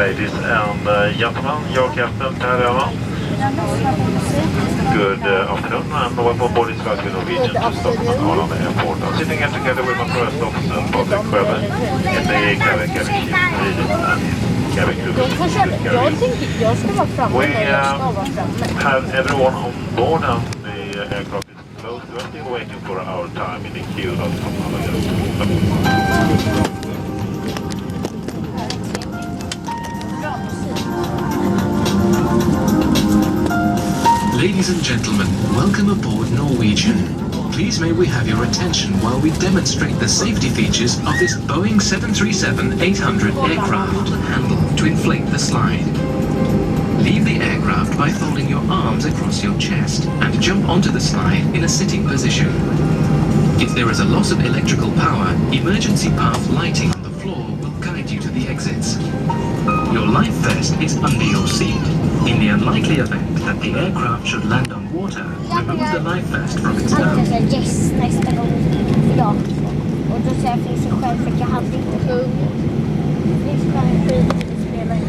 Ladies and gentlemen, your captain, Tarjana. Good afternoon, and welcome aboard this flight with Norwegian to Stockholm Arlanda Airport. I'm sitting here together with my first officer, Patrick Weber, in the cabin chief, and cabin crew. We have everyone on board, and the aircraft is closed. We're still waiting for our time in the queue from Malaga. Ladies and gentlemen, welcome aboard Norwegian. Please may we have your attention while we demonstrate the safety features of this Boeing 737-800 aircraft. Handle to inflate the slide. Leave the aircraft by folding your arms across your chest and jump onto the slide in a sitting position. If there is a loss of electrical power, emergency path lighting on the floor will guide you to the exits. Your life vest is under your seat. In the unlikely event that the aircraft should land on water, remove the life vest from its mouth. Yes, nästa gång för dem. Och då säger jag för sig själv för jag hade inte hund. Vi ska spela in.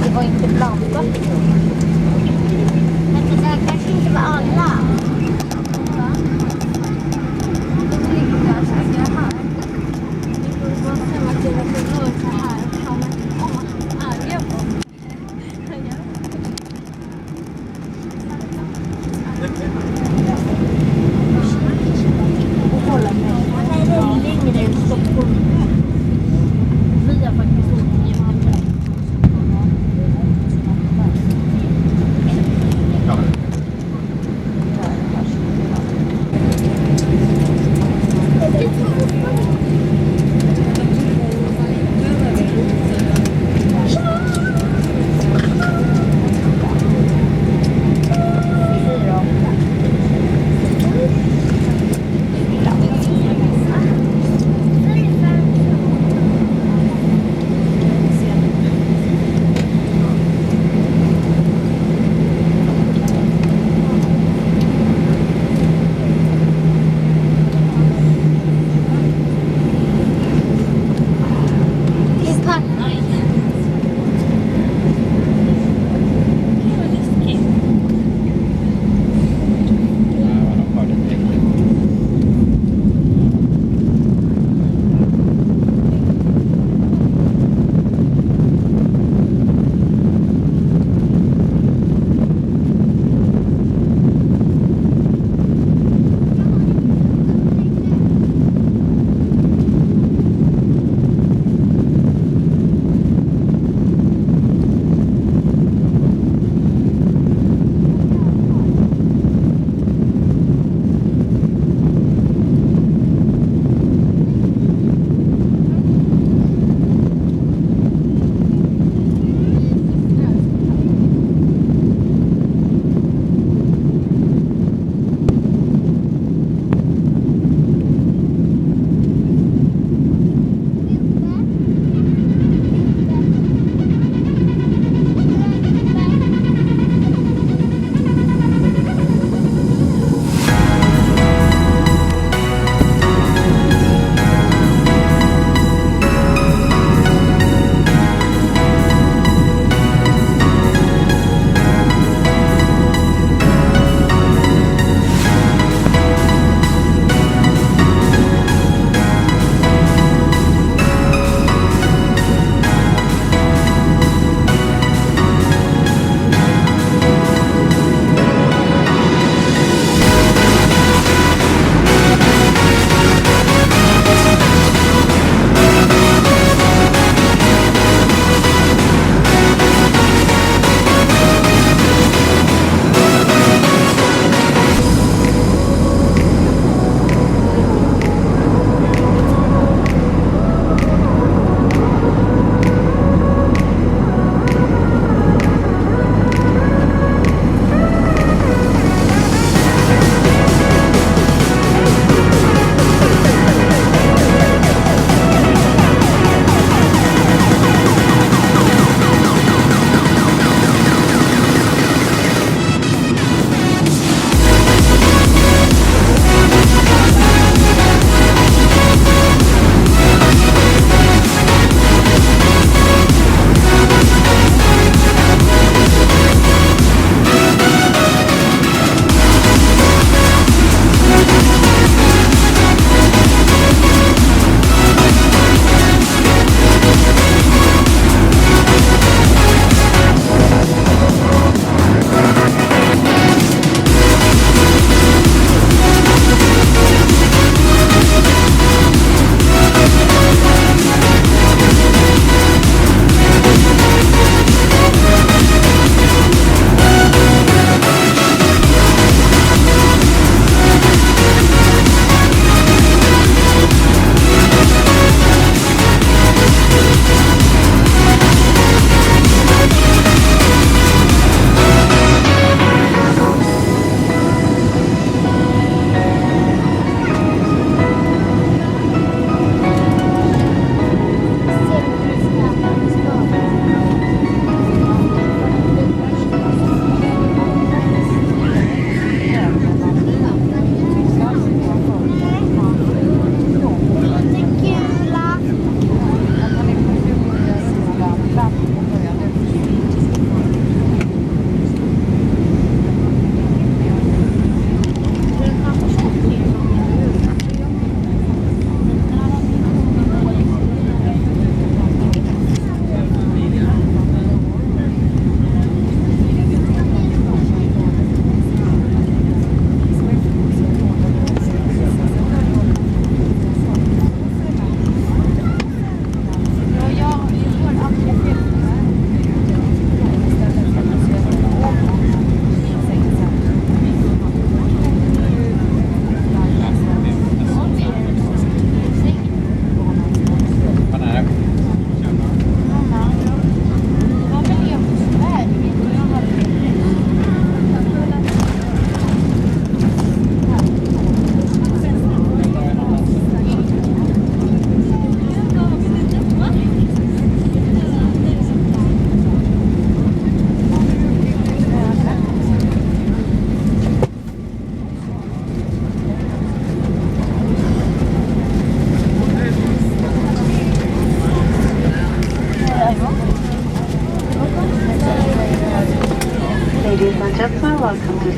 Det var inte blandat. Men det där kanske inte var alla.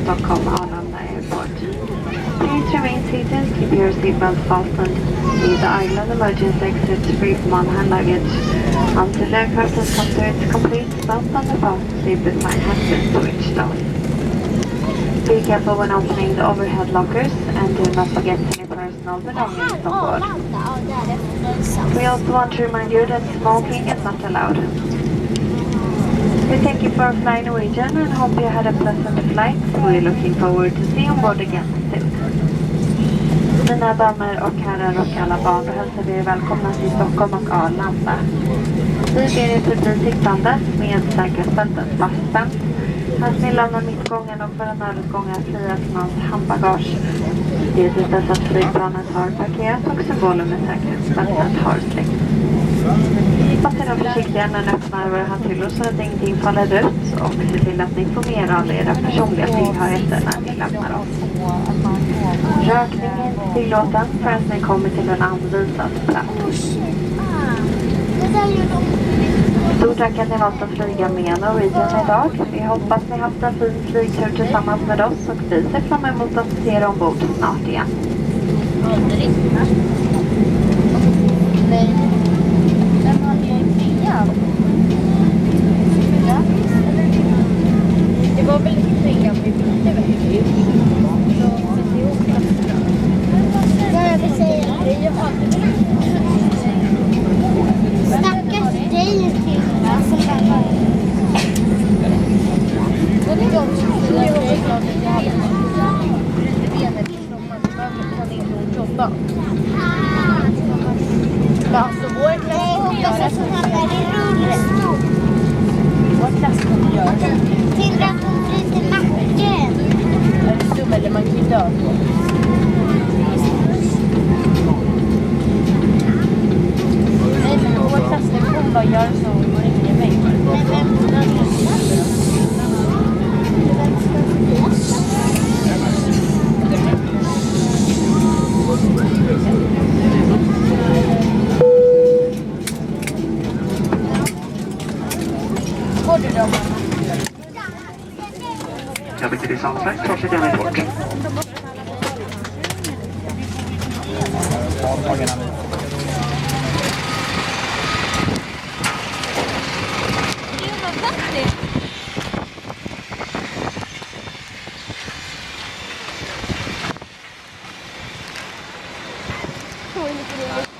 Stockholm Arlanda Airport. Please remain seated, keep your seatbelt fastened, leave the island emergency exits free from on-hand luggage. Until the aircraft has come to its complete stop on the fasten seatbelt sign has been switched off. Be careful when opening the overhead lockers and do not forget any personal belongings on board. We also want to remind you that smoking is not allowed. We thank you for flying Norwegian and hope you had a pleasant flight. We're looking forward to seeing you on board again soon. Mina damer och herrar och alla barn hälsar vi välkomna till Stockholm och Arlanda. Vi ber er förbli sittande med säkerhetsbältet fastspänt. Hans ni lämnar mittgången och våra nödutgångar fria från hans handbagage. Det är dess att flygplanet har parkerat och symbolen med säkerhetsbältet har släckt. Hoppas ni är försiktiga när ni öppnar våra handhyllor så att ingenting faller ut och se till att ni får med alla era personliga tillhörigheter när ni lämnar oss. Rökning är inte tillåten förrän ni kommer till en anvisad plats. Stort tack att ni valt att flyga med Norwegian idag. Vi hoppas ni haft en fin flygtur tillsammans med oss och vi ser fram emot att se er ombord snart igen. Det var väl trean vi bytte väg. Jag vill säga stackars dig till alltså och det är de som fyra flygplanet jag hade lite benet som man inte jobba. Men alltså vår klass kommer göra så här i rullstol. Vår klass kommer göra till att hon bryter nacken. Är det dum eller man kan ju dö på? Nej, men vår klass kommer bara göra så och går ingen väg. Men vem ska göra? Cabin to this on-flight, Costa Airport. Oj,